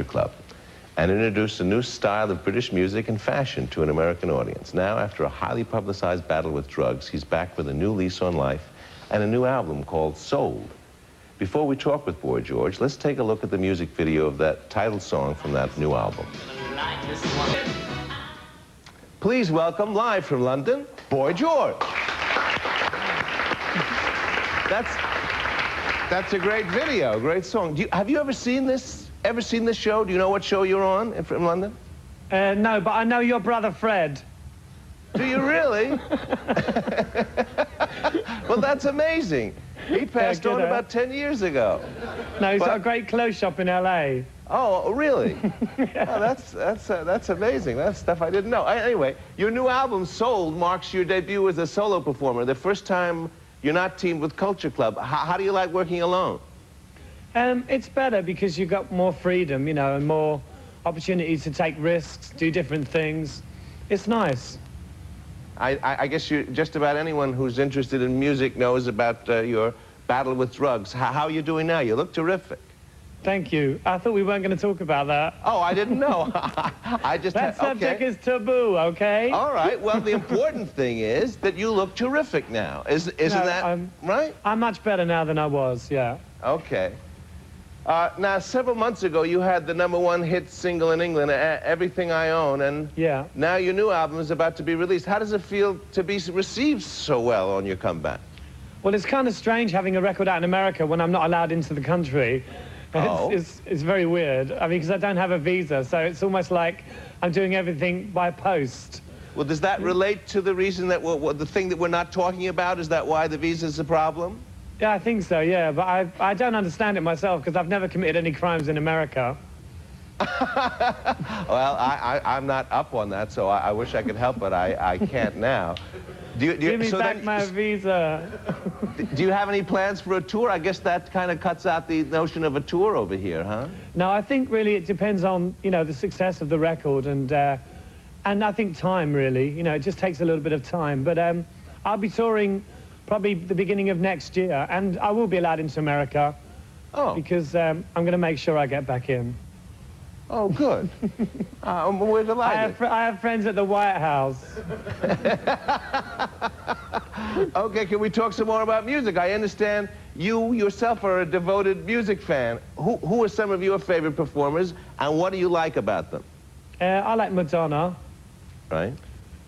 Culture Club and introduced a new style of British music and fashion to an American audience. Now, after a highly publicized battle with drugs, he's back with a new lease on life and a new album called Sold. Before we talk with Boy George, let's take a look at the music video of that title song from that new album. Please welcome, live from London, Boy George. That's a great video, great song. Have you ever seen this? Ever seen this show? Do you know what show you're on from London? No, but I know your brother Fred. Do you really? Well, that's amazing. He passed on about 10 years ago. No, he's got a great clothes shop in L.A. Oh, really? Yeah. Oh, that's amazing. That's stuff I didn't know. Anyway, your new album, Sold, marks your debut as a solo performer. The first time you're not teamed with Culture Club. How do you like working alone? It's better because you've got more freedom, you know, and more opportunities to take risks, do different things. It's nice. I guess just about anyone who's interested in music knows about your battle with drugs. How are you doing now? You look terrific. Thank you. I thought we weren't going to talk about that. Oh, I didn't know. That subject is taboo, okay? All right. Well, the important thing is that you look terrific now. Isn't that right? I'm much better now than I was, yeah. Okay. Now, several months ago, you had the #1 hit single in England, Everything I Own, and yeah. Now your new album is about to be released. How does it feel to be received so well on your comeback? Well, it's kind of strange having a record out in America when I'm not allowed into the country. Oh. It's very weird. I mean, because I don't have a visa, so it's almost like I'm doing everything by post. Well, does that relate to the reason that the thing that we're not talking about? Is that why the visa's a problem? Yeah, I think so, yeah. But I don't understand it myself because I've never committed any crimes in America. Well, I'm not up on that, so I wish I could help, but I can't now. Give me back my visa. Do you have any plans for a tour? I guess that kind of cuts out the notion of a tour over here, huh? No, I think really it depends on, you know, the success of the record and I think time, really. You know, it just takes a little bit of time. But I'll be touring probably the beginning of next year, and I will be allowed into America. Oh. Because I'm going to make sure I get back in. Oh, good. We're delighted. I have friends at the White House. Okay, can we talk some more about music? I understand you yourself are a devoted music fan. Who are some of your favorite performers, and what do you like about them? I like Madonna. Right.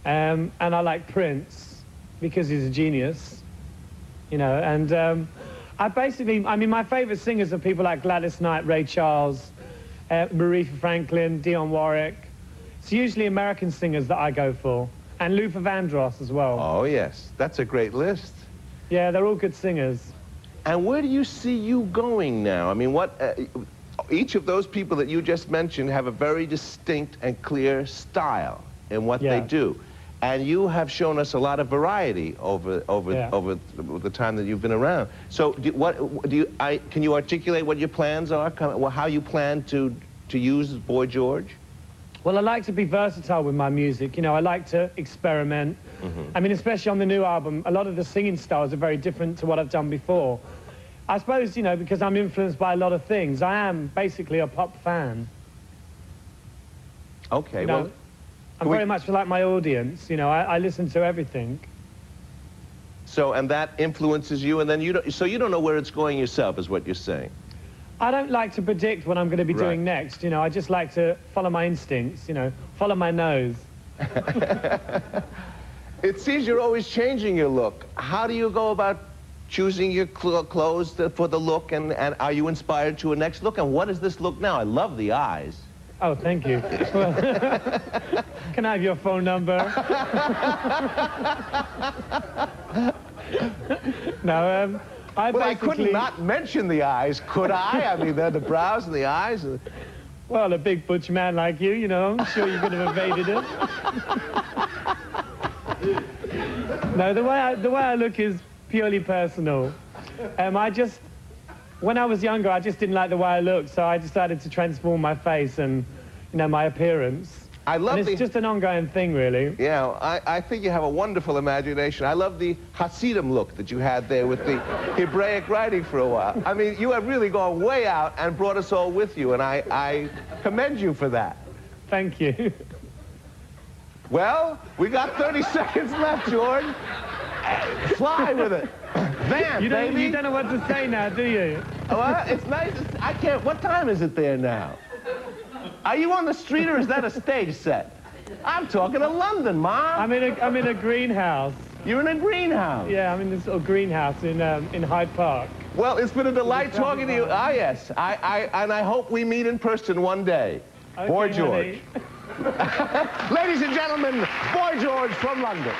And I like Prince, because he's a genius. You know, and I mean, my favorite singers are people like Gladys Knight, Ray Charles, Aretha Franklin, Dionne Warwick. It's usually American singers that I go for. And Luther Vandross as well. Oh, yes. That's a great list. Yeah, they're all good singers. And where do you see you going now? I mean, each of those people that you just mentioned have a very distinct and clear style in what they do. And you have shown us a lot of variety over the time that you've been around. So can you articulate what your plans are, how you plan to use Boy George? Well, I like to be versatile with my music. You know, I like to experiment. I mean, especially on the new album, a lot of the singing styles are very different to what I've done before. I suppose, you know, because I'm influenced by a lot of things. I am basically a pop fan. Okay, you know, well... I'm very much like my audience, you know, I listen to everything. So, and that influences you, and then you don't know where it's going yourself, is what you're saying? I don't like to predict what I'm going to be doing next, you know, I just like to follow my instincts, you know, follow my nose. It seems you're always changing your look. How do you go about choosing your clothes for the look, and are you inspired to a next look? And what is this look now? I love the eyes. Oh, thank you. Well, can I have your phone number? No, I could not mention the eyes, could I? I mean, the brows and the eyes. Well, a big butch man like you know, I'm sure you could have evaded it. No, the way I look is purely personal. When I was younger, I just didn't like the way I looked, so I decided to transform my face and, you know, my appearance. I love and it's just an ongoing thing, really. Yeah, I think you have a wonderful imagination. I love the Hasidim look that you had there with the Hebraic writing for a while. I mean, you have really gone way out and brought us all with you, and I commend you for that. Thank you. Well, we got 30 seconds left, George. Fly with it. Vamp, baby. You don't know what to say now, do you? Well, it's nice. I can't. What time is it there now? Are you on the street or is that a stage set? I'm talking to London, Mom. I'm in a greenhouse. You're in a greenhouse? Yeah, I'm in this little greenhouse in Hyde Park. Well, it's been a delight talking to you. Ah, yes. And I hope we meet in person one day. Okay, Boy George. honey. Ladies and gentlemen, Boy George from London.